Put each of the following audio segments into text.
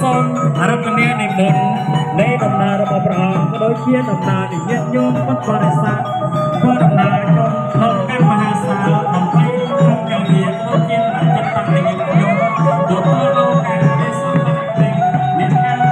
សូមអរគុណនាងនិមន្តនៃដំណើររបស់ព្រះអង្គក៏ដូចជាដំណើរនៃញាតិញោមពុទ្ធបរិស័ទធ្វើដំណើរក្នុងកម្មមហាសាលដើម្បីក្នុងកម្មវិធីក៏ជាចិត្តតាំងនៃញាតិញោមទទួលឱកាសដែលសូមអរគុណមានការ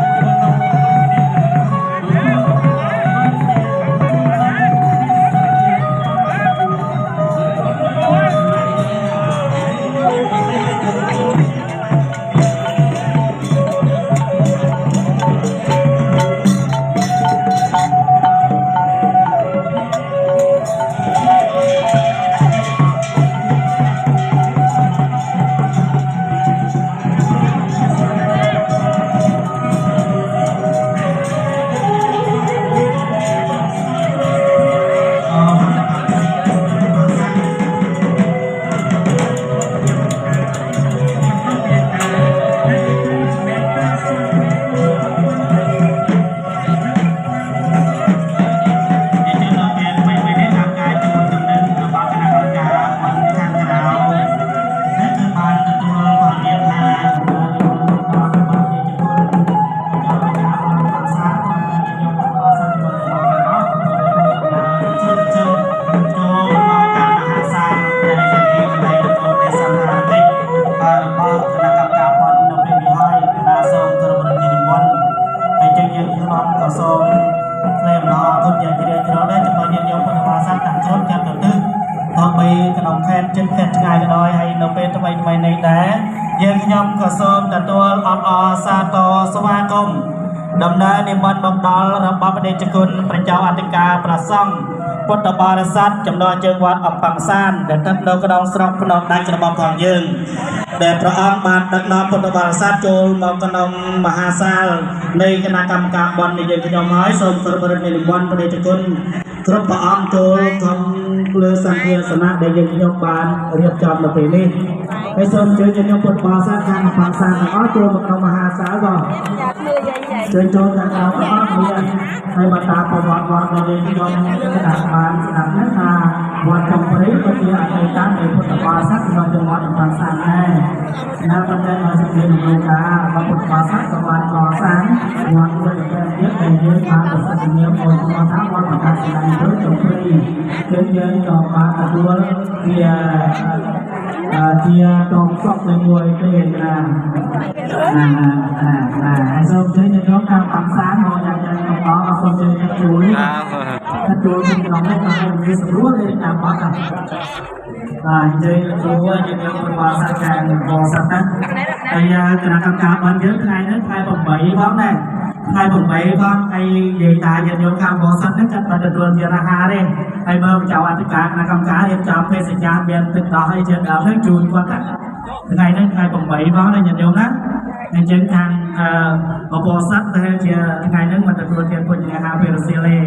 ដំណើរនិមន្តមកដល់របស់ព្រះតេជគុណព្រះចៅអធិការព្រះសង្ឃពុទ្ធបរិស័ទចំណងជើងវត្តអំបាំងសានដែលស្ថិតនៅក្នុងស្រុកភ្នំដាច់របស់ផងយើងដែលព្រះអង្គបានដឹកនាំពុទ្ធបរិស័ទចូលមកក្នុងមហាសាលនៃគណៈកម្មការបន់នៃយើងខ្ញុំហើយសូមគោរពនិមន្តព្រះតេជគុណគ្រប់ព្រះអង្គចូលក្នុងលើសង្ឃាសនៈដែលយើងខ្ញុំបានរៀបចំនៅពេលនេះហើយសូមអញ្ជើញខ្ញុំពុទ្ធបរិស័ទខាងអំបាំងសានទាំងអស់ចូលមកក្នុងមហាសាលបងចូលទាំងអស់មានហើយមកតាមប្រវត្តិវត្តរបស់យើងខ្ញុំដាក់បានស្ដាប់ណាស់ថាវត្តកំព្រៃក៏ជាអតីតនៃពុទ្ធបរិស័ទក្នុងจังหวัดអំបាំងសានដែរណាប៉ុន្តែនៅសេចក្ដីរំលឹកថាពុទ្ធបរិស័ទក៏បានកសាងវត្តមួយទៀតដែលយើងបានប្រសិទ្ធនាមឲ្យឈ្មោះថាវត្តប្រកាសស្ដាយដូចកំព្រៃយើងក៏បានទទួលជាតងសក់មួយទេណាហើយសូមជើញយកតាមអំសានមកយ៉ាងបន្តអរគុណជើញជួយចូលក្នុងនេះហើយវាស្រួលទេតាមបាត់ហើយជើញជួយយកប្រវត្តិសាស្ត្រការបរិស័ទណាហើយគណៈកម្មការបានយើងថ្ងៃនេះថ្ងៃ8ផងដែរថ្ងៃ8ផងហើយនិយាយថាយើងយកកម្មបរិស័ទហ្នឹងចាត់បានទទួលជាអាហារទេហើយមើលចៅអធិការគណៈកម្មការរៀបចំភេសជ្ជៈមានទឹកដោះហើយជើងដើមហ្នឹងជូនគាត់ថ្ងៃនេះថ្ងៃ8ផងណាញាតិញោមណាអញ្ចឹងខាងបបរិស័ទដែលជាថ្ងៃនេះមិនទទួលទានពុញអាហារពេលរសៀលទេ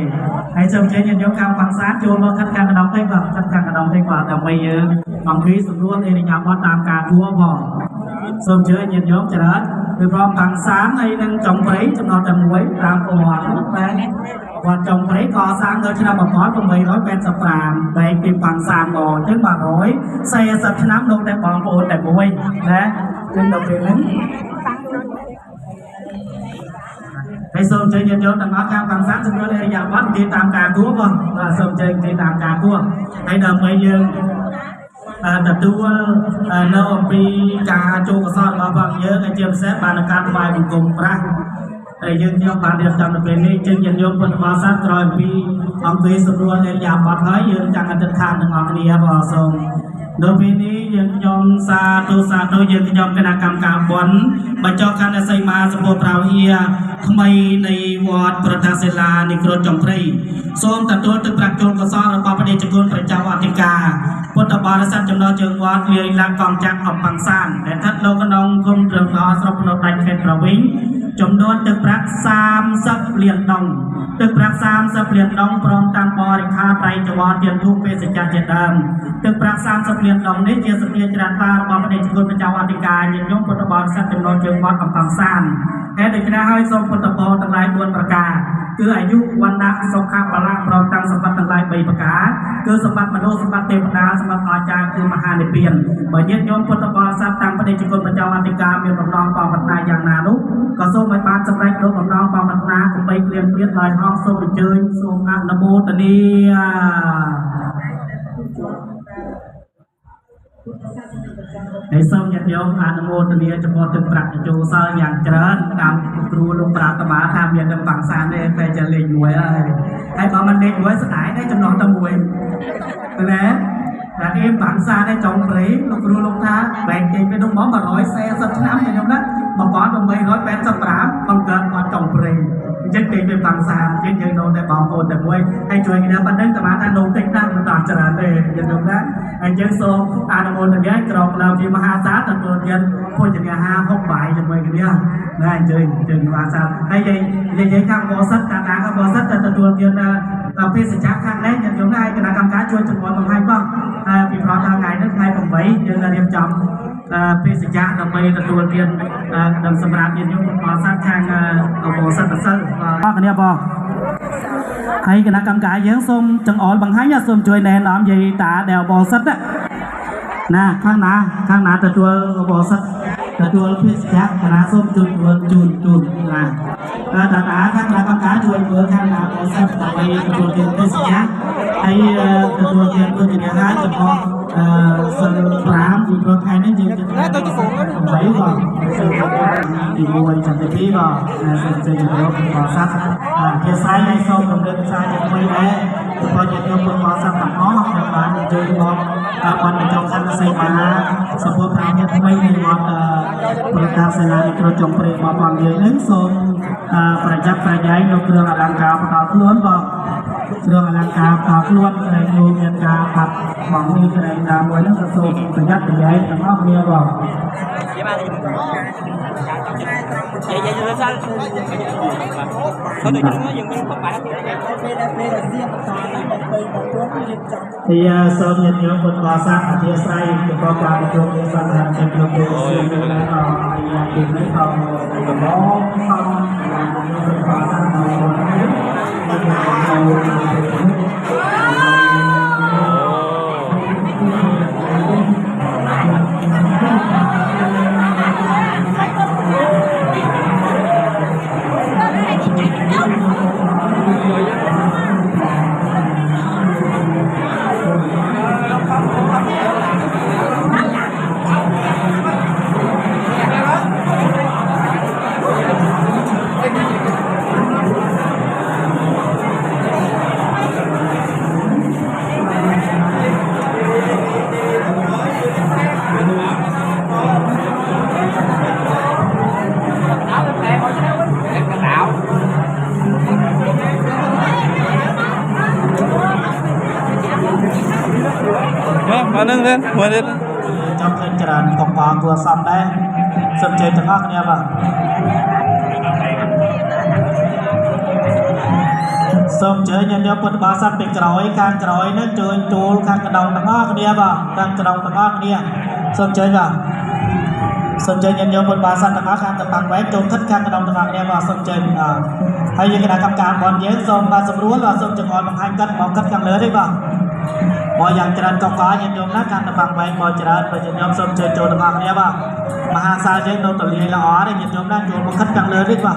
ហើយសូមជើញញាតិញោមខាងបាំងសានចូលមកកាត់ខាងកណ្ដោងពេកបាទកាត់ខាងកណ្ដោងពេកបាទដើម្បីយើងអង្គុយសម្រួលអេរិយាបថតាមការគួរផងសូមជើញញាតិញោមច្រើនពីព្រមបាំងសានហើយនឹងចំព្រៃចំណុចតែមួយតាមប្រវត្តិតែវត្តចំព្រៃកសាងនៅឆ្នាំ1885បែកពីបាំងសានមកអញ្ចឹង140ឆ្នាំនោះតែបងប្អូនតែមួយណាចឹងដល់ពេលហ្នឹងហើយសូមជើញញាតិញោមទាំងអស់ខាងបាំងសានសម្រាប់អេរិយាបថនិយាយតាមការគួរបងបាទសូមជើញនិយាយតាមការគួរហើយដើម្បីយើងទទួលនៅអំពីការចូលកសលរបស់យើងហើយជាពិសេសបានការថ្វាយបង្គំប្រាស់ យើងខ្ញុំបានរៀបចំនៅពេលនេះជើងយើងយកពុទ្ធបរិស័ទក្រោយពីអង្គស្រួលដែលយ៉ាប់បាត់ហើយយើងចាំអធិដ្ឋានទាំងអស់គ្នាបងសូមនៅពេលនេះយើងខ្ញុំសាទរយើងខ្ញុំគណៈកម្មការបុណ្យបញ្ចុះខណ្ឌសីមាសម្ពុទ្ធប្រាវហៀថ្មីនៃវត្តប្រតាសិលានិក្រូតចំព្រៃសូមទទួលទឹកប្រាក់ជូនកុសលរបស់ព្រះដេចគុណព្រះចៅអធិការពុទ្ធបរិស័ទចំណោះជើងវត្តលាយឡាក់កងចាក់អបបង្សានដែលស្ថិតនៅក្នុងគុំត្រឹមដល់ស្រុកភ្នំដាច់ខេត្តប្រវីងចំនួនទឹកប្រាក់30លានដុងទឹកប្រាក់30លានដុងព្រមតាមបរិខាត្រៃចវរទានធូបបេសកជាដើមទឹកប្រាក់30លានដុងនេះជាសភាច្រានតារបស់ព្រះដេចគុណព្រះចៅអធិការញាតិញោមពុទ្ធបរិស័ទចំណោះជើងវត្តអបបង្សានហើយដូច្នេះហើយសូមពុទ្ធបរិស័ទទាំងឡាយ4ប្រការគឺអាយុវណ្ណៈសុខៈបលៈព្រមទាំងសម្បត្តិទាំងឡាយ3ប្រការគឺសម្បត្តិមនុស្សសម្បត្តិទេវតាសម្បត្តិអស្ចារ្យគឺមហានិព្វានបើញាតិញោមពុទ្ធបរិស័ទតាមព្រះដេចគុណព្រះចៅអធិការមានបំណងបប្រាថ្នាយ៉ាងណានោះក៏សូមឲ្យបានសម្រេចនូវបំណងបប្រាថ្នាកុំបីក្លៀមគ្លៀតដោយហងសូមអញ្ជើញសូមអនុមោទនាហើយសូមញាតិញោមអនុមោទនាចំពោះទឹកប្រាក់ចូលសល់យ៉ាងច្រើនតាមគ្រូលោកប្រាថ្នាថាមាននឹងបង្សានទេតែจะលេខ1ហើយបើមិនលេខ1ស្ដាយទេចំណោះតែ1ណាតែគេបង្សានឯចុងព្រៃលោកគ្រូលោកថាបែកចេញពីនោះមក140ឆ្នាំញោមណា1885បង្កើតវត្តចុងព្រៃអញ្ចឹងគេទៅបង្សានជាងយើងនៅតែបងប្អូនតែមួយហើយជួយគ្នាប៉ុណ្ណឹងតាមថានោះតិចណាស់មិនតាមច្រើនទេយើងនោះណាអញ្ចឹងសូមអនុមោទនាក្រមឡើងជាមហាសាទទួលទានភោជនាហារហុកបាយជាមួយគ្នាណាអញ្ជើញមហាសាហើយនិយាយខាងបរិស័ទកាលណាបរិស័ទទៅទទួលទានបេសកខាងនេះយើងណាគណៈកម្មការជួយចំនួនបង្ហាញបងពីប្រហែលថ្ងៃនេះថ្ងៃ8យើងរៀបចំបេសកដើម្បីទទួលទានដល់សម្រាប់ញាតិញោមបរិស័ទខាងបរិស័ទប្រសិទ្ធបាទគ្នាបងហើយគណៈកម្មការយើងសូមចង្អុលបង្ហាញសូមជួយណែនាំយាយតាដែលបរិស័ទណាខាងណាទទួលបរិស័ទទទួលបេសកគណៈសូមជូនណាតាខាងគណៈកម្មការជួយមើលខាងណាបរិស័ទដើម្បីទទួលទានបេសកហើយទទួលទានពុទ្ធញ្ញាចំពោះសិល5ពីព្រោះថ្ងៃនេះយើងទៅ8បងទី1ចាំទី2បងសូមជម្រាបបរិស័ទជាស្រ័យឲ្យសូមរំលឹកសារជាមួយដែរព្រោះជាខ្ញុំពុទ្ធបរិស័ទទាំងអស់ដែលបានអញ្ជើញមកបានបញ្ចុះខណ្ឌសីមាសម្ពោធប្រាជ្ញាថ្មីនៃវត្តប្រតាសិលានិក្រូតចំព្រៃរបស់បងយើងនេះសូមប្រយ័ត្នប្រយែងនៅគ្រឿងអលង្ការបន្តខ្លួនបងគ្រឿងអលង្ការបន្តខ្លួនដែលមានការបាត់បងនេះក្រែងតាមមួយនោះក៏សូមប្រយ័ត្នប្រយែងទាំងអស់គ្នាបងthì sớm nhận nhớ một quả sát ở phía say thì có qua một chỗ để sang làm thành công việc xuyên lên đó thì lấy phòng của nó không một quả sát nâng lên mời lên trong kênh tràn cổng vào vừa xong đây sân chơi từng óc nha bạn sớm chơi nhân nhau quân ba sắp bị cõi càng cõi nó chơi trốn càng cái đầu từng óc nha bạn càng cái đầu từng óc nha sớm chơi vào sân chơi nhân nhau quân ba sắp từng óc càng tập bằng vé trốn thích càng cái đầu từng óc nha bạn sân chơi hay như cái nào cầm càm còn nhớ sớm ba sớm rúa là sớm chừng ngồi bằng 2 cân một cân càng lớn đấy bạn mọi dạng tràn có có nhân nhóm nát càng bằng vậy mọi tràn và nhân nhóm sớm chơi trốn từng óc nha bạn mà hàng sao chơi đâu tự nhiên là ó đây nhân nhóm đang trốn một cân càng lớn đấy bạn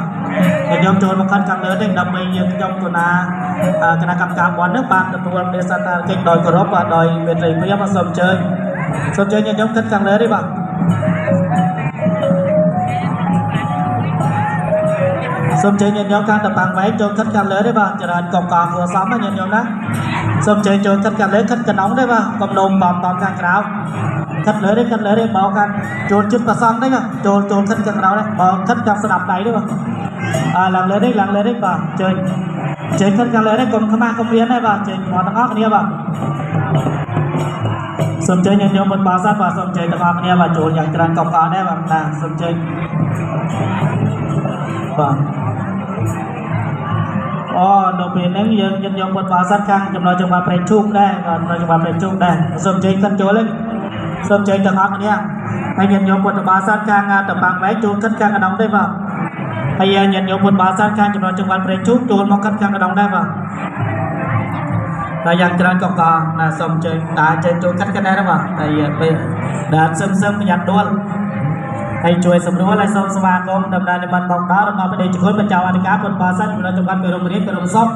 nhân nhóm trốn một cân càng lớn đấy đâm mình nhân trong của na cái nào cầm càm quán nước bạn được tuân để sát kịch đòi cờ rốt và đòi về trời phía mà sớm chơi nhân nhóm cân càng lớn đấy bạn សូមជើញញាតិញោមកាន់តែបាំងវែងចូលខិតខាងលើទេបាទចរាចកបកគួរសមណាញាតិញោមណាសូមជើញចូលខិតខាងលើខិតកណ្ដុងទេបាទកុំនោមបំខាងក្រៅខិតលើទេបោកកាន់ចូលជិតប្រសងទេចូលខិតខាងក្រៅទេបោខិតខាងស្ដាប់ដៃទេបាទឡើងលើទេបាទជើញខិតខាងលើទេកុំខ្មាស់កុំមានទេបាទជើញមកទាំងអស់គ្នាបាទសូមជើញញាតិញោមមុនបាសាបាទសូមជើញទាំងអស់គ្នាបាទចូលយ៉ាងច្រើនកបកដែរបាទណាសូមជើញបាទនៅពេលហ្នឹងយើងញាតិញោមមុនបាសាខាងចំណុចចង្វាក់ប្រេងឈូកដែរបាទចំណុចចង្វាក់ប្រេងឈូកដែរសូមជើញខិតចូលទេសូមជើញទាំងអស់គ្នាហើយញាតិញោមមុនបាសាខាងតបាំងវែងចូលខិតខាងកណ្ដុងទេបាទហើយញាតិញោមមុនបាសាខាងចំណុចចង្វាក់ប្រេងឈូកចូលមកខិតខាងកណ្ដុងដែរបាទតែយ៉ាងច្រើនកកណាសូមជើញតាជើញចូលខិតកណ្ដែរបាទហើយពេលដែលសឹមប្រយ័ត្នដួលហើយជួយសម្រួលឲ្យសូមស្វាគមន៍ដំណើរនិមន្តបកដល់របស់ប្រទេសជគុណបញ្ចៅអធិការពុទ្ធបាសាចំណុចចង្វាក់ពីរមរៀបពីរមសុខ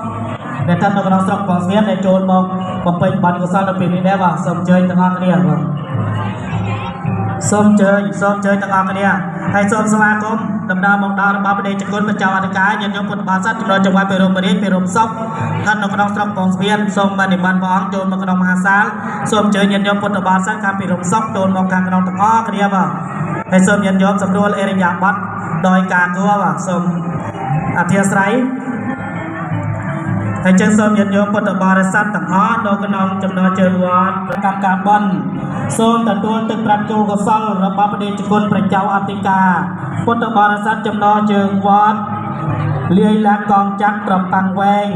ដែលស្ថិតនៅក្នុងស្រុកបងស្វៀនដែលចូលមកបំពេញបទកុសលនៅពេលនេះដែរបាទសូមជើញទាំងអស់គ្នាបាទសូមជើញទាំងអស់គ្នាហើយសូមស្វាគមន៍ដំណើរមកដល់របស់ប្រទេសជគុណបញ្ចៅអធិការញាតិញោមពុទ្ធបាសាចំណុចចង្វាក់ពីរមរៀបពីរមសុខស្ថិតនៅក្នុងស្រុកបងស្វៀនសូមនិមន្តព្រះអង្គចូលមកក្នុងមហាសាលសូមជើញញាតិញោមពុទ្ធបាសាខាងពីរមសុខចូលមកខាងក្នុងទាំងអស់គ្នាបាទហើយសូមញាតិញោមសម្រួលអេរិយាបថដោយការគួរបាទសូមអធិស្ឋានហើយចឹងសូមញាតិញោមពុទ្ធបរិស័ទទាំងអស់នៅក្នុងចំណោះជើងវត្តប្រកម្មការបន់សូមទទួលទឹកប្រាក់ជូលកុសលរបស់ព្រះដេចគុណព្រះចៅអធិការពុទ្ធបរិស័ទចំណោះជើងវត្តលាយឡានកងចាក់ត្រប៉ាំងវែង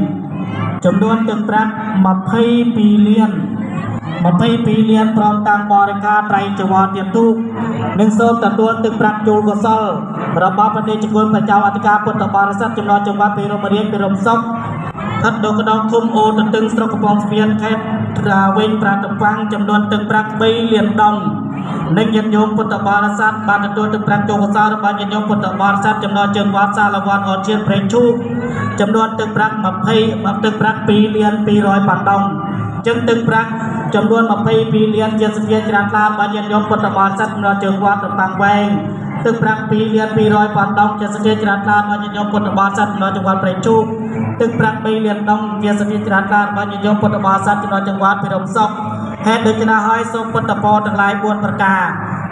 ចំនួនទឹកប្រាក់22លានព្រមទាំងបរិការត្រៃចវរទៀតទូកនិងសូមទទួលទឹកប្រាក់ជូលកុសលរបស់ព្រះដេចគុណព្រះចៅអធិការពុទ្ធបរិស័ទចំណោះចង្វាក់ពីរមរៀនពីរមសុខស្ថិតនៅក្នុងឃុំអូទទឹងស្រុកកំពង់ស្ពានខេត្តត្រាវិញប្រាតប៉ាំងចំនួនទឹកប្រាក់3លានដុល្លារនិងញាតិញោមពុទ្ធបរិស័ទបានទទួលទឹកប្រាក់ជូលកុសលរបស់ញាតិញោមពុទ្ធបរិស័ទចំណោះជើងវត្តសាលវត្តអត់ជាតិព្រៃឈូកចំនួនទឹកប្រាក់2លាន200បាត់ដុំចឹងទឹកប្រាក់ចំនួន22លានជាសភាច្រើនឡានរបស់ញាតិញោមពុទ្ធបរិស័ទចំណោះជើងវត្តត្រប៉ាំងវែងទឹកប្រាក់2លាន200បាត់ដុំជាសភាច្រើនឡានរបស់ញាតិញោមពុទ្ធបរិស័ទចំណោះចង្វាក់ព្រៃឈូកទឹកប្រាក់3លានដុំជាសភាច្រើនឡានរបស់ញាតិញោមពុទ្ធបរិស័ទចំណោះចង្វាក់ពីរមសុខហេតុដូច្នេះហើយសូមពុទ្ធពរទាំងឡាយ4ប្រការ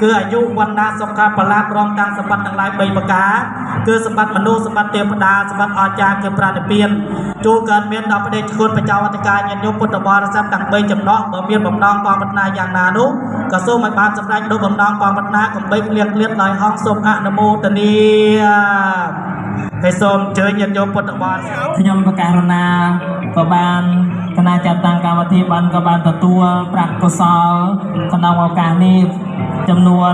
គឺអាយុវណ្ណៈសុខៈបលាព្រមទាំងសម្បត្តិទាំងឡាយ3ប្រការគឺសម្បត្តិមនុស្សសម្បត្តិទេវតាសម្បត្តិអស្ចារ្យគឺប្រតិពានចូលកើតមានដល់ព្រះដេចគុណព្រះចៅអធិការញាតិញោមពុទ្ធបរិស័ទទាំង3ចំណោះបើមានបំណងបងប្រាថ្នាយ៉ាងណានោះក៏សូមឲ្យបានសម្រេចនូវបំណងបងប្រាថ្នាកុំបីឃ្លៀងឃ្លាតដោយហងសូមអនុមោទនាហើយសូមអញ្ជើញញាតិញោមពុទ្ធបរិស័ទខ្ញុំប្រកាសណាក៏បានគណៈចាត់តាំងកម្មវិធីបានក៏បានទទួលប្រាក់កុសលក្នុងឱកាសនេះចំនួន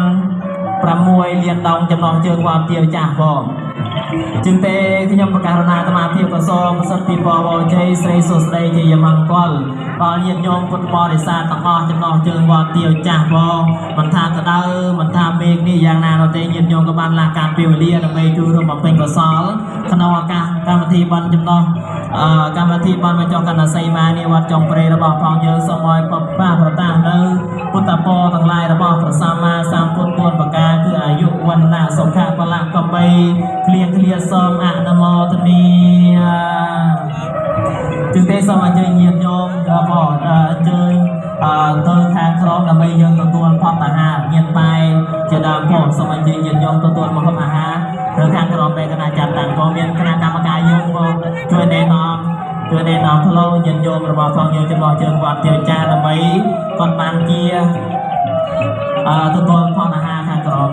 6លានដងចំណងជើងវត្តទាវចាស់ផងจึงទេខ្ញុំប្រកាសណាអាត្មាភាពក៏សូមប្រសិទ្ធពីពរវជ័យស្រីសុស្ដីជាយមង្គលដល់ញាតិញោមពុទ្ធបរិស័ទទាំងអស់ចំណោះជើងវត្តទាវចាស់ផងមិនថាក្តៅមិនថាមេឃនេះយ៉ាងណានោះទេញាតិញោមក៏បានលាការពេលវេលាដើម្បីជួយរួមបំពេញកុសលក្នុងឱកាសកម្មវិធីបន់ចំណោះកម្មវិធីបន់បញ្ចុះកណ្ដាសីមានេះវត្តចុងព្រៃរបស់ផងយើងសូមឲ្យបបាប្រតាសនៅពុទ្ធពរទាំងឡាយរបស់ព្រះសម្មាសម្ពុទ្ធ4ប្រការគឺអាយុវណ្ណៈសុខៈបលៈកំបីគ្លៀសូមអនុមោទនាจึงទេសូមអញ្ជើញញាតិញោមបងអញ្ជើញទៅខាងក្រោមដើម្បីយើងទទួលផតអាហារញាតិបាយជាដើមផងសូមអញ្ជើញញាតិញោមទទួលមកហូបអាហារឬខាងក្រោមដែលគណៈចាត់តាំងក៏មានគណៈកម្មការយើងផងជួយណែនាំផ្លូវញាតិញោមរបស់ផងយើងចំណោះជើងវត្តទាវចាស់ដើម្បីគាត់បានជាទទួលផតអាហារខាងក្រោម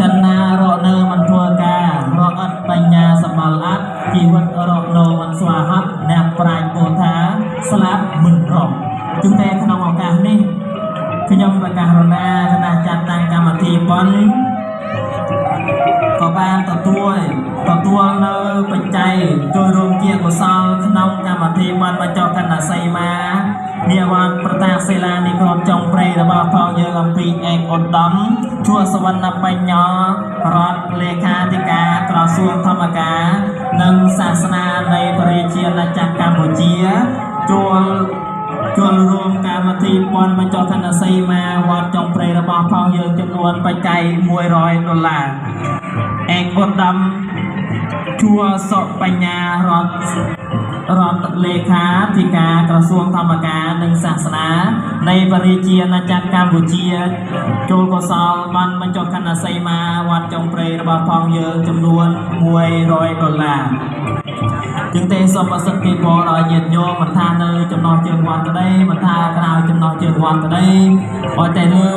ចិនណារកនៅមិនធ្វើការរកអត់បញ្ញាសម្បល់អត់ជីវិតរកនៅមិនស្វាហត់អ្នកប្រាជ្ញពោលថាស្លាប់មិនរកจึงតែក្នុងឱកាសនេះខ្ញុំប្រកាសរណាគណៈចាត់តាំងកម្មវិធីបន់ក៏បានទទួលនៅបច្ច័យចូលរួមជាកុសលក្នុងកម្មវិធីបន់បញ្ចុះកណ្ដាសីមានាវត្តប្រតាសិលានិក្រុមចុងព្រៃរបស់ផងយើងអំពីឯកឧត្តមជួសវណ្ណបញ្ញរដ្ឋលេខាធិការក្រសួងធម្មការនិងសាសនានៃប្រជាជាតិកម្ពុជាជួល ចូលរួមកម្មវិធីប៉ុនបញ្ចុះខណ្ឌសីមាវត្តចុងព្រៃរបស់ផងយើងចំនួនបច្ច័យ$100ឯកឧត្តមជួសុបញ្ញារដ្ឋលេខាធិការក្រសួងធម្មការនិងសាសនានៃបរិជាណាចក្រកម្ពុជាចូលកុសលបានបញ្ចុះខណ្ឌសីមាវត្តចុងព្រៃរបស់ផងយើងចំនួន$100ជាងទេសូមប្រសិទ្ធពីពរដល់ញាតិញោមមិនថានៅចំណោះជើងវត្តក្តីមិនថាក្រៅចំណោះជើងវត្តក្តីអត់តែលើ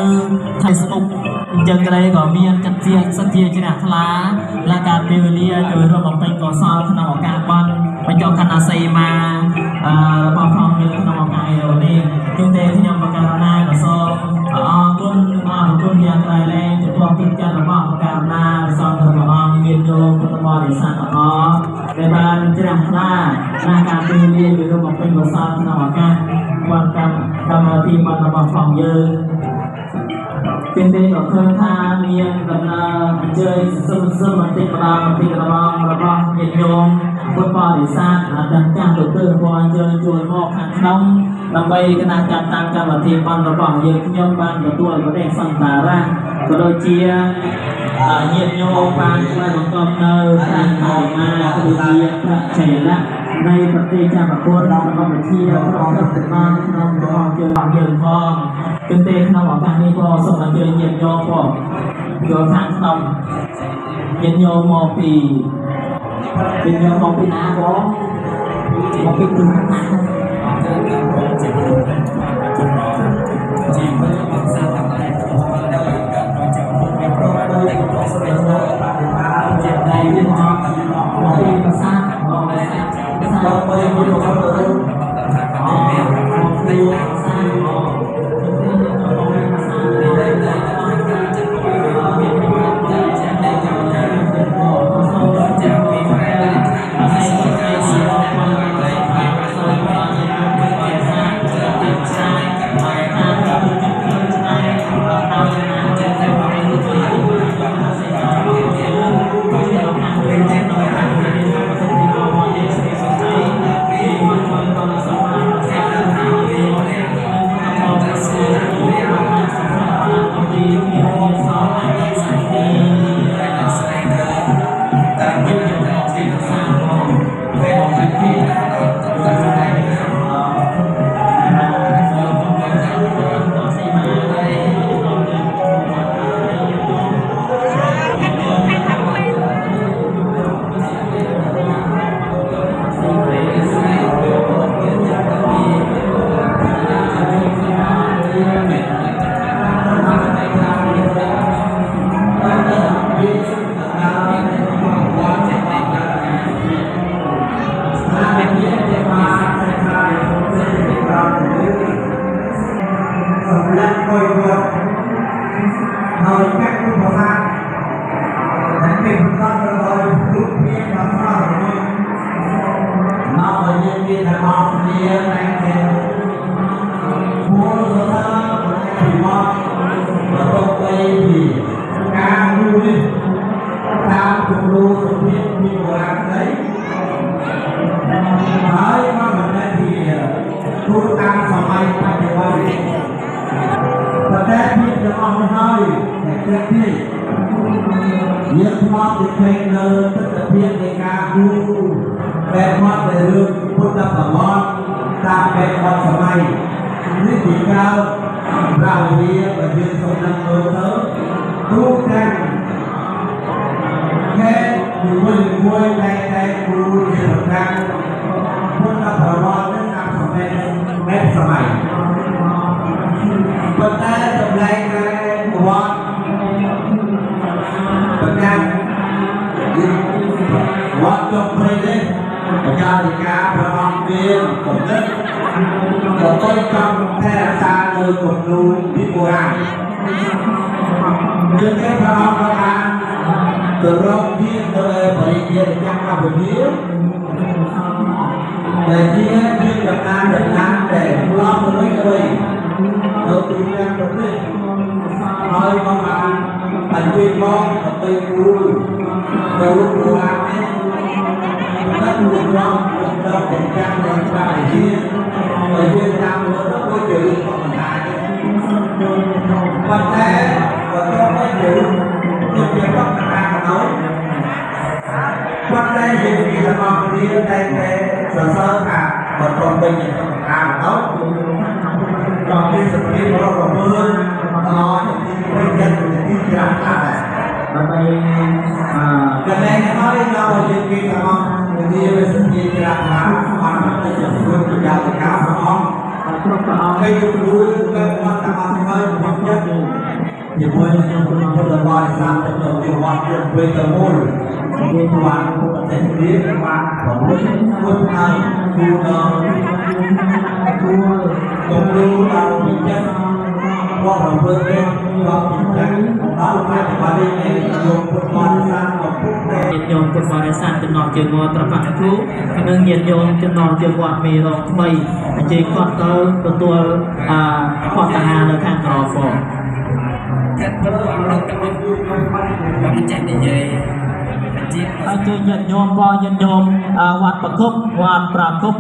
Facebook អញ្ចឹងក្តីក៏មានចិត្តជាសទ្ធាជ្រះថ្លាและការពេលវេលាជួយរួមបំពេញកុសលក្នុងឱកាសបុណ្យបញ្ចុះខណ្ឌសីមារបស់ផងយើងក្នុងឱកាសនេះជាងទេខ្ញុំបកករណាក៏សូមអរគុណយ៉ាងក្រៃលែងចំពោះទឹកចិត្តរបស់បកករណាសូមព្រះអង្គមានយោមពុទ្ធបរិស័ទទាំងអស់ដែលបានជ្រះថ្លាក្នុងការពេលវេលាជួយរួមបំពេញកុសលក្នុងឱកាសបុណ្យកម្មវិធីបុណ្យរបស់ផងយើងជាងទេក៏ឃើញថាមានដំណើរអញ្ជើញសឹមបន្តិចម្ដងរបស់ញាតិញោមពុទ្ធបរិស័ទទាំងចាស់ទៅទើបអញ្ជើញជួយមកខាងក្នុងដើម្បីគណៈចាត់តាំងកម្មវិធីបុណ្យរបស់យើងខ្ញុំបានទទួលប្រទេសសន្តារៈក៏ដូចជាញាតិញោមបានឆ្លើយបង្កប់នៅប្រាំខែមកគឺជាប្រជ័យលៈនៃប្រទេសចាមពុទ្ធរបស់វិជាប្រកបតាមក្នុងរបស់យើងផងគឺទេក្នុងឱកាសនេះក៏សូមអញ្ជើញញាតិញោមផងចូលខាងក្នុងញាតិញោមមកពីណាបងមកពីទូខាងណាជាមើលបងសាស្ត្រទាំងឡាយដើម្បីកើតរកចំណុចមានប្រវត្តិនៃក្នុងស្រីស្រីជាដៃមានចង់មកពីភាសាមកដែរដល់ពេលមួយរបស់ទៅអូមានពីភាសាNhiệt mọt thì thầy nơ tất cả viên để ca hù Bẹt mọt để lương phút tập ở mọt Tạm bẹt mọt sở mày Lý chỉ cao Rào hìa và duyên sông năm đô thớ Thu tranh Khe Thì quên quên tay tay cú Thì một trang Phút tập ở mọt đến năm sở mẹt sở mày Vật ta tập lại cái của mọt What the president, gia đình ca Prabang viên cũng rất của tôi trong thế xa nơi cùng lưu đi bộ ảnh nhưng cái Prabang Prabang từ rộng viên tới bởi viên chắc là bởi viên để viên Việt Nam để lo với người đầu tiên là đúng đi thôi con bạn thành viên con thành viên vui đầu lúc của bạn các người con trong tình trạng này và riêng ở Việt Nam nó có chữ còn lại vấn đề và có chữ nhưng chỉ có khả năng nói vấn đề gì thì là mong đi đây để sở sơ cả và còn bây giờ khả năng nói còn đi sự kiện đó là mưa nó những cái nhân những cái trạng thái và bây cái này nói đâu những cái mà người đi về sự kiện trạng thái mà nó sẽ được vượt qua giao thông cao không cái đuôi cái quan trọng hơn một nhất thì mỗi một lần gọi sang tập đầu tiên hoạt động về tờ môn liên quan của thành viên và của quân thầy khu công lưu là bị chết qua đầu vương lên và bị chết đó là phải qua đây để dùng quân quan sang một phút để โยมពុទ្ធបរិស័ទចំណងជើងវត្តប្របាក់គ្រូនិងញាតិញោមចំណងជើងវត្តមីរងថ្មីអញ្ជើញគាត់ទៅទទួលផតតាហានៅខាងក្រោមផង អញ្ជើញញាតិញោមបងញាតិញោមវត្តប្រគប់វត្តប្រគប់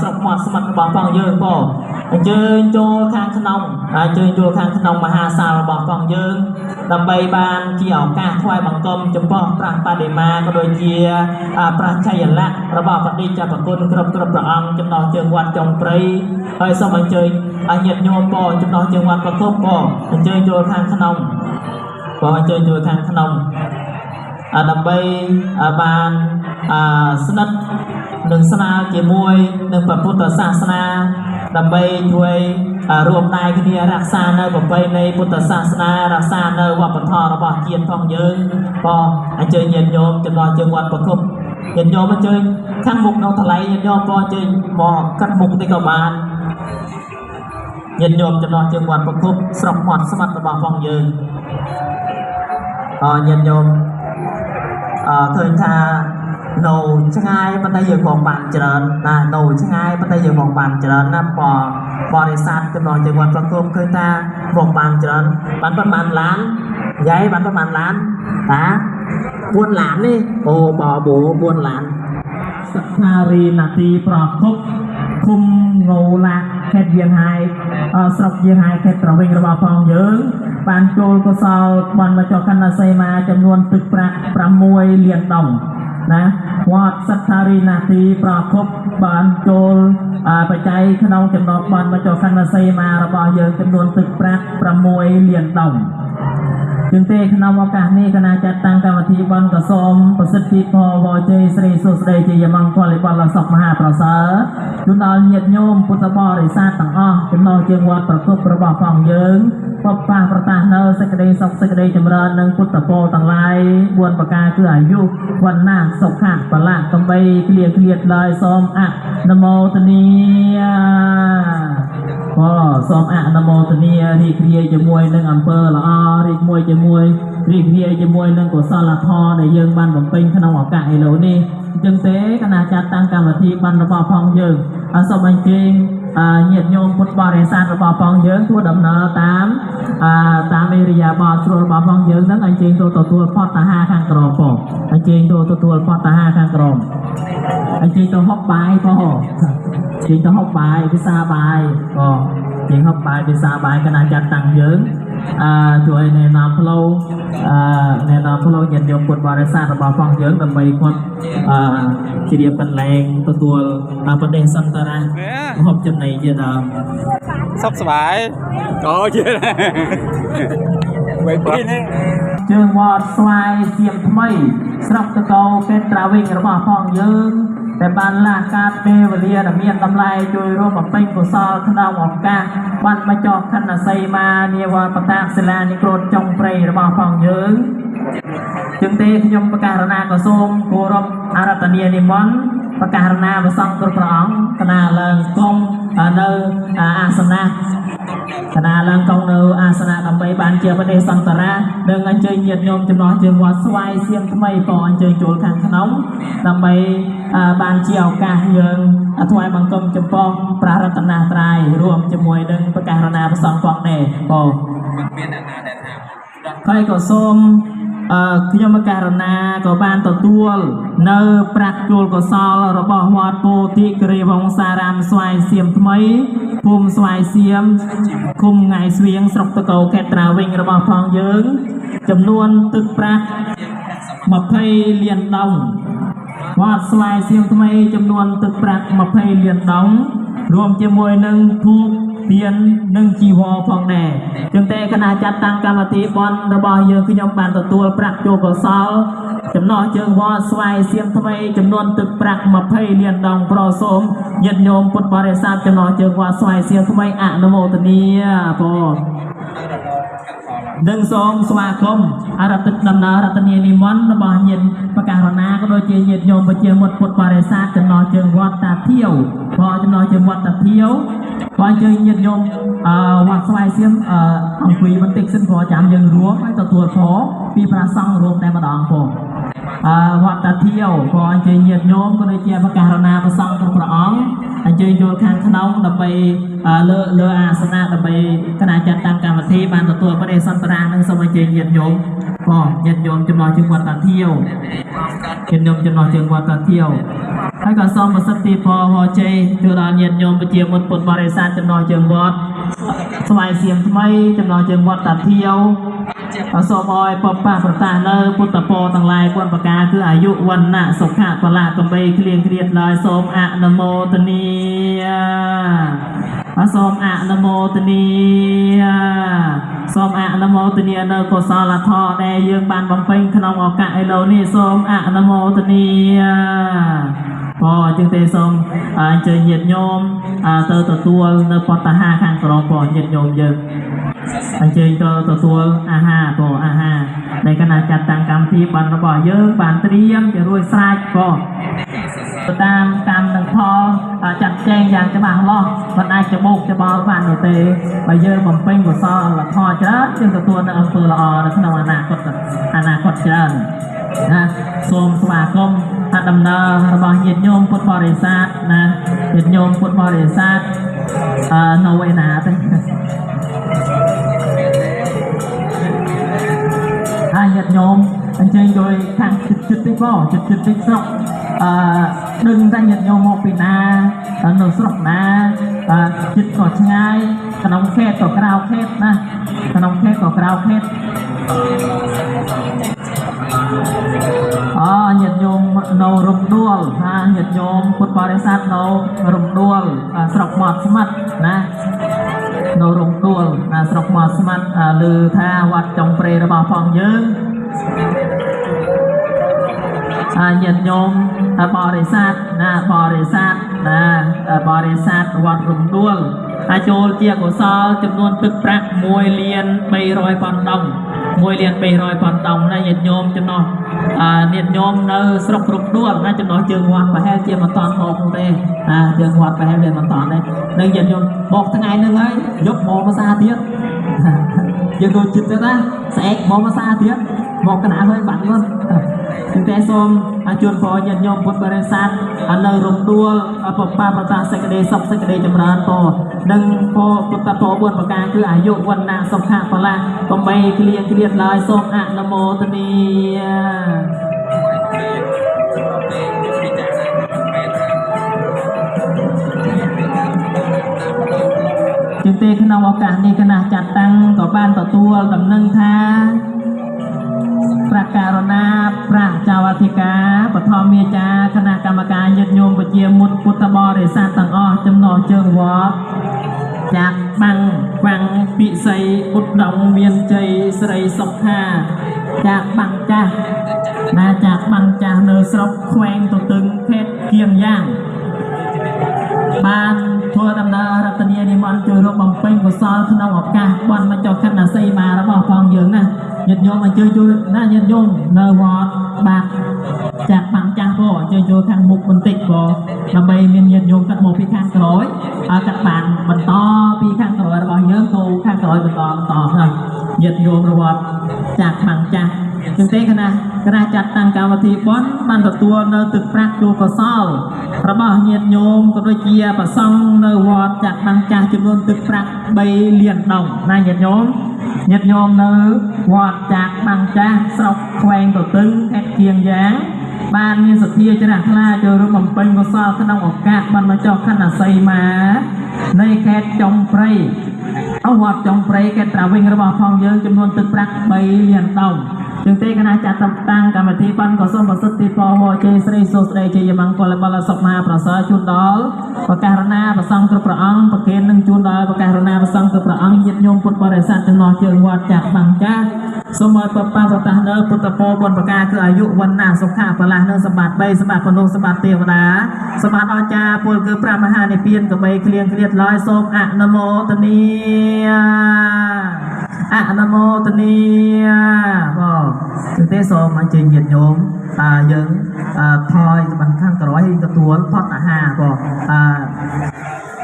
ស្រុកមាត់ស្មាត់របស់ផងយើងបងអញ្ជើញចូលខាងក្នុងអញ្ជើញចូលខាងក្នុងមហាសាលរបស់ផងយើងដើម្បីបានជាឱកាសថ្វាយបង្គំចំពោះព្រះបដិមាក៏ដូចជាព្រះចៃលៈរបស់បដិជ្ជប្រគុណគ្រប់ព្រះអង្គចំណងជើងវត្តចុងព្រៃហើយសូមអញ្ជើញញាតិញោមបងចំណងជើងវត្តប្រគប់បងអញ្ជើញចូលខាងក្នុងបងអញ្ជើញចូលខាងក្នុង ដើម្បីបានស្និទ្ធនឹងស្នាលជាមួយនឹងព្រះពុទ្ធសាសនាដើម្បីជួយរួមដៃគ្នារក្សានៅប្រពៃណីពុទ្ធសាសនារក្សានៅវប្បធម៌របស់ជាតិផងយើងបងអញ្ជើញញាតិញោមចំណងជើងវត្តប្រគប់ញាតិញោមអញ្ជើញខាងមុខនៅថ្លៃញាតិញោមបងអញ្ជើញមកកាត់មុខនេះក៏បានញាតិញោមចំណងជើងវត្តប្រគប់ស្រុកមាត់ស្មាត់របស់ផងយើងញាតិញោម ឃើញថានៅឆ្ងាយប៉ុន្តែយើងមកបានច្រើនណានៅឆ្ងាយប៉ុន្តែយើងមកបានច្រើនណាបរិស័ទចំណងជើងវត្តប្រគប់ឃើញថាមកបានច្រើនបានប៉ុន្មានឡានយាយបានប៉ុន្មានឡានតា4ឡាននេះអូបប4ឡានសក្ខារីនាទីប្រគប់ឃុំងូឡាខេត្តយាងហែកស្រុកយាងហែកខេត្តត្រវិញរបស់ផងយើងបានចូលកុសលបានមកចុះខណ្ឌសីមាចំនួនទឹកប្រាក់6លានដុំណាវត្តសក្ខារីនាទីប្រគប់បានចូលបច្ច័យក្នុងចំណោមបានមកចុះខណ្ឌសីមារបស់យើងចំនួនទឹកប្រាក់6លានដុំ ជាងទេក្នុងឱកាសនេះគណៈចាត់តាំងកម្មវិធីបានក៏សូមប្រសិទ្ធភាពផលវជ័យស្រីសុស្ដីជាមង្គលផលសុខមហាប្រសើរជូនដល់ញាតិញោមពុទ្ធបរិស័ទទាំងអស់ចំណងជើងវត្តប្រគប់របស់ផងយើងពពប៉ះប្រតាសនៅសេចក្តីសុខសេចក្តីចម្រើននិងពុទ្ធពរទាំងឡាយ4ប្រការគឺអាយុវណ្ណៈសុខៈបលៈកំបីគ្លៀតដោយសូមអនុមោទនា សូមអនុមោទនារីករាយជាមួយនឹងអំពើល្អរីករាយជាមួយនឹងកុសលធម៌ដែលយើងបានបំពេញក្នុងឱកាសឥឡូវនេះអញ្ចឹងទេគណៈចាត់តាំងកម្មវិធីបានរបស់ផងយើងសូមអញ្ជើញញាតិញោមពុទ្ធបរិស័ទរបស់ផងយើងធ្វើដំណើរតាមអេរិយាបថស្រួលរបស់ផងយើងនឹងអញ្ជើញទៅទទួលផតតាហាខាងក្រមផងអញ្ជើញទៅទទួលផតតាហាខាងក្រមអញ្ជើញទៅហុកបាយផងជិះទៅហុកបាយពិសាបាយបងជិះហុកបាយពិសាបាយគណៈចាត់តាំងយើងជួយណែនាំផ្លូវញាតិញោមពុទ្ធបរិស័ទរបស់ផងយើងដើម្បីគាត់ជ្រាបកន្លែងទទួលបដិសន្តរៈហូបចំណីជាដើម sắp sải có chứ vậy đi nè ជើងវត្តស្វាយសៀមថ្មីស្រុកតកោខេត្តត្រាវិញរបស់ផងយើងតែបានលាការពេលវេលាដែលមានតម្លៃជួយរួមបំពេញកុសលក្នុងឱកាសបានមកចុះខណ្ឌសីមានាវត្តបតាសិលានិក្រូតចុងព្រៃរបស់ផងយើងជាងទេខ្ញុំប្រកាសណាក៏សូមគោរពអារាធនានិមន្តប្រកាសណាព្រះសង្ឃគ្រប់ព្រះអង្គគណៈឡើងគង់នៅអាសនៈគណៈឡើងគង់នៅអាសនៈដើម្បីបានជាបដិសន្តរៈនិងអញ្ជើញញាតិញោមចំណោះជើងវត្តស្វាយសៀមថ្មីក៏អញ្ជើញចូលខាងក្នុងដើម្បីបានជាឱកាសយើងថ្វាយបង្គំចំពោះព្រះរតនត្រ័យរួមជាមួយនឹងប្រកាសណាព្រះសង្ឃផងដែរបងហើយក៏សូម ខ្ញុំមកករណាក៏បានទទួលនៅប្រាក់ជួលកុសលរបស់វត្តពោធិគិរីវង្សារាមស្វាយសៀមថ្មីភូមិស្វាយសៀមឃុំថ្ងៃស្វៀងស្រុកតកោខេត្តត្រាវិញរបស់ផងយើងចំនួនទឹកប្រាក់20លានដុំវត្តស្វាយសៀមថ្មីចំនួនទឹកប្រាក់20លានដុំរួមជាមួយនឹងធូបទៀននិងជីវរផងដែរចឹងតែគណៈចាត់តាំងកម្មវិធីបន់របស់យើងខ្ញុំបានទទួលប្រាក់ចូលកុសលចំណោះជើងវត្តស្វាយសៀមថ្មីចំនួនទឹកប្រាក់20លានដងប្រសូមញាតិញោមពុទ្ធបរិស័ទចំណោះជើងវត្តស្វាយសៀមថ្មីអនុមោទនាបងនឹងសូមស្វាគមន៍អរតិដំណើររតនានិមន្តរបស់ញាតិបកករណាក៏ដូចជាញាតិញោមប្រជាមុតពុទ្ធបរិស័ទចំណោះជើងវត្តតាធាវបងចំណោះជើងវត្តតាធាវបងជើងញាតិញោមវត្តស្វាយសៀមអង្គុយបន្តិចសិនក៏ចាំយើងរួមហើយទទួលផងពីព្រះសង្ឃរួមតែម្ដងផងវត្តតាធាវក៏អញ្ជើញញាតិញោមក៏ដូចជាបកករណាព្រះសង្ឃគ្រប់ព្រះអង្គអញ្ជើញចូលខាងក្នុងដើម្បីលើអាសនៈដើម្បីគណៈចាត់តាំងកម្មវិធីបានទទួលបរិសន្តរានឹងសូមអញ្ជើញញាតិញោមបងញាតិញោមចំណោះជើងវត្តតាធាវញាតិញោមចំណោះជើងវត្តតាធាវហើយក៏សូមប្រសិទ្ធពរហោជ័យទៅដល់ញាតិញោមប្រជាមុតពុទ្ធបរិស័ទចំណោះជើងវត្តស្វាយសៀមថ្មីចំណោះជើងវត្តតាធាវសូមឲ្យបបប្រតាសនៅពុទ្ធពរទាំងឡាយ4ប្រការគឺអាយុវណ្ណៈសុខៈពលៈកំបីគ្លៀងគ្រៀតឡើយសូមអនុមោទនាសូមអនុមោទនាសូមអនុមោទនានៅកុសលធម៌ដែលយើងបានបំពេញក្នុងឱកាសឥឡូវនេះសូមអនុមោទនាចឹងទេសូមអញ្ជើញញាតិញោមទៅទទួលនៅបទហាខាងក្រោមបងញាតិញោមយើងអញ្ជើញទៅទទួលអាហារបងអាហារដែលគណៈចាត់តាំងកម្មវិធីបានរបស់យើងបានត្រៀមជារួចស្រេចបងតាមកម្មនឹងផលចាត់ចែងយ៉ាងច្បាស់លាស់មិនអាចច្បោកច្បល់បានទេបើយើងបំពេញកុសលធម៌ច្រើនយើងទទួលនៅអំពើល្អនៅក្នុងអនាគតច្រើនណាសូមស្វាគមន៍ដំណើររបស់ញាតិញោមពុទ្ធបរិស័ទណាញាតិញោមពុទ្ធបរិស័ទនៅឯណាទេហើយញាតិញោមអញ្ជើញដោយខាងចិត្តតិចបងចិត្តតិចស្រុកដឹងតែញាតិញោមមកពីណានៅស្រុកណាចិត្តក៏ឆ្ងាយក្នុងខេត្តក៏ក្រៅខេត្តណាក្នុងខេត្តក៏ក្រៅខេត្តញាតិញោមនៅរំដួលញាតិញោមពុទ្ធបរិស័ទនៅរំដួលស្រុកមាត់ស្មាត់ណានៅរំដួលស្រុកមាត់ស្មាត់ឮថាវត្តចុងព្រៃរបស់ផងយើងញាតិញោមបរិស័ទណាបរិស័ទវត្តរំដួលចូលជាកុសលចំនួនទឹកប្រាក់1លាន300ពាន់ដុំ1លាន200ពាន់ដុំណាញាតិញោមចំណោះញាតិញោមនៅស្រុករំដួលណាចំណោះជើងវត្តប្រហែលជាមិនតាន់មកទេជើងវត្តប្រហែលជាមិនតាន់ទេនឹងញាតិញោមមកថ្ងៃហ្នឹងហើយយកមកភាសាទៀតយើងទៅចិត្តទៅណាស្អែកមកភាសាទៀតមកកណ្ដាលហើយបាត់luônតែសូមជូនពរញាតិញោមពុទ្ធបរិស័ទនៅរំដួលបបាប្រតាសេចក្តីសុខសេចក្តីចម្រើនពរនិងពរពុទ្ធពរ4ប្រការគឺអាយុវណ្ណៈសុខៈពលៈកំបីគ្លៀងគ្រៀតឡើយសូមអនុមោទនាជាងទេក្នុងឱកាសនេះគណៈចាត់តាំងក៏បានទទួលដំណឹងថាព្រះករុណាព្រះចៅអធិការបឋមមេចាគណៈកម្មការញាតិញោមប្រជាមុតពុទ្ធបរិស័ទទាំងអស់ចំណោះជើងវត្តចាក់បាំងវាំងពិសីឧត្តមមានជ័យស្រីសុខាចាក់បាំងចាស់ណាចាក់បាំងចាស់នៅស្រុកខ្វែងទទឹងខេត្តគៀងយ៉ាងបានធ្វើដំណើររតនានិមន្តចូលរួមបំពេញកុសលក្នុងឱកាសបន់បញ្ចុះខណ្ឌសីមារបស់ផងយើងណាញាតិញោមអញ្ជើញចូលណាញាតិញោមនៅវត្តបាក់ចាក់បាំងចាស់ក៏អញ្ជើញចូលខាងមុខបន្តិចក៏ដើម្បីមានញាតិញោមកាត់មកពីខាងក្រោយកាត់បានបន្តពីខាងក្រោយរបស់យើងទៅខាងក្រោយបន្តណាញាតិញោមវត្តចាក់បាំងចាស់ជាងទេគណៈចាត់តាំងកម្មវិធីបន់បានទទួលនៅទឹកប្រាក់ចូលកុសលរបស់ញាតិញោមក៏ដូចជាប្រសង់នៅវត្តចាក់បាំងចាស់ចំនួនទឹកប្រាក់3លានដុំណាញាតិញោម nhiệt nhôm nữ quạt chạc bằng cha sọc khoen tổ tưng khét kiêng dáng ban nhiên sật thia cho nạc la cho rung bằng pênh có sao thân ông ọc cạc ban mà cho khăn là xây má nơi khét trong prey áo hoạt trong prey khét trả vinh ra bảo phòng dương châm luôn tức rắc bay liền đồngจึงเตะคณะจัดตั้งกรรมธิการก่อสร้างประสิทธิภาพเจสรีโซสเดเจยมังกรบาลสมาประสาจุดดอลประการนาประสังตุประอังประเคนหนึ่งจุดดอลประการนาประสังตุประอังยึดโยมพุทธบริษัทจำนวนเชิงวัดจากบางจ้าสมัยปปาสตาเนอพุทธโพบนประกาคืออายุวันนาสุขาพลาเนอสบัดใบสบัดพนุสบัดเทวดาสบัดอาจารย์ปุลคือพระมหาในเพียนกับใบเคลียงเคลียดลอยโสมอะนโมตเนียอะนโมตเนียจึงเตะโสมอันเจริญโยมยังทอยมันข้างกระร้อยกระตัวพอดตาหาบอก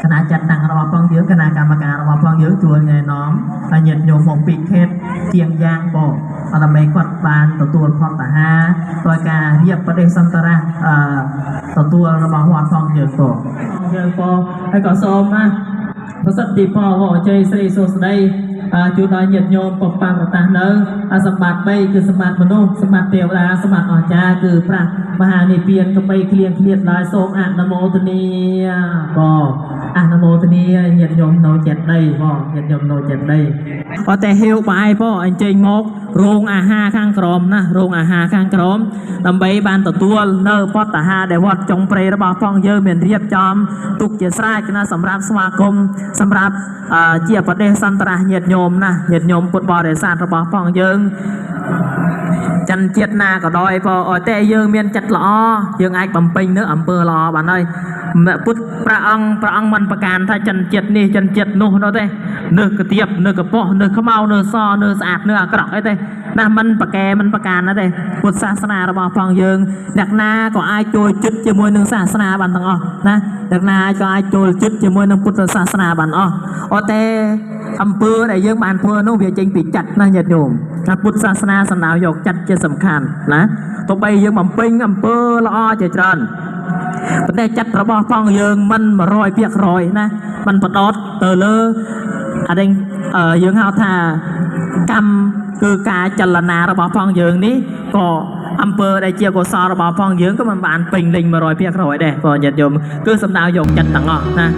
คณะจัดตั้งระบบฟังเยอะคณะกรรมการระบบฟังเยอะชวนไงน้องเย็นโยมของปีเคสเกียงยางบอกทำไมกดบานตัวพอดตาหาโดยการเรียบประเด็นสันตระตัวระบบหัวฟังเยอะบอกให้ก่อโสมนะประสิทธิภาพว่าเจสรีโซสได้จุดน้อยเหยียดโยมปกปังต่างเนื้อสมบัติใบคือสมบัติมนุษย์สมบัติเทวดาสมบัติอ่อนจ้าคือพระมหานิเพียนก็ไปเคลียร์ลายโสมอะนโมตเนียบอกอะนโมตเนียเหยียดโยมโนเจ็ดได้บอกเหยียดโยมโนเจ็ดได้พอแต่เฮลไปพ่ออันเจงกโรงอาหารข้างกรมนะโรงอาหารข้างกรมลำใบบานตัวเนื้อพอตาหาได้วัดจงเปรย์ระบาฟองเยอะเหมือนเรียบจอมตุกเจสายกันนะสำหรับสมาคมสำหรับเจียประเดสันตระเหยียดโยมนะเหยียดโยมปุตบอเดสานระบาฟองเยอะจันเจียดนาก็ดอยพอแต่เยอะเมียนจัดล้อยังไอ้ปั๊มปิงเนื้ออำเภอล้อบ้านเลยพุทธพระองค์มันประการถ้าจันเจียดนี่จันเจียดนู่นเต้เนื้อกระเทียบเนื้อกระโปะเนื้อข้าวเมาเนื้อซอเนื้อสะอาดเนื้อกระไอ้เต้นะมันประแกมันประการนะเต้พุทธศาสนาระบาฟองเยิงดักนาก็ไอ้โจยจุดจะมวยหนึ่งศาสนาบันทั้งอ๋อนะดักนาก็ไอ้โจยจุดจะมวยหนึ่งพุทธศาสนาบันอ๋อแต่อำเภอไหนยังบ้านเพื่อนนู้นเวียจริงติดจัดนะญาติโยมพุทธศาสนาสนาวหยกจัดจะสำคัญนะต่อไปยังบ่มปิงอำเภอละอ้อเจริญประเทศจัดระบอบฟองยังมันมารอยเปียกรอยนะมันปดอดเตอเลออะไรยังเอาท่ากรรมคือการจัลนาระบอบฟองยังนี้ก็อำเภอได้เจียวกซอระบอบฟองยังก็มันบานปิงลิงมารอยเปียกรอยได้ก็ญาติโยมคือสำนาวหยกจัดต่างอ๋อนะ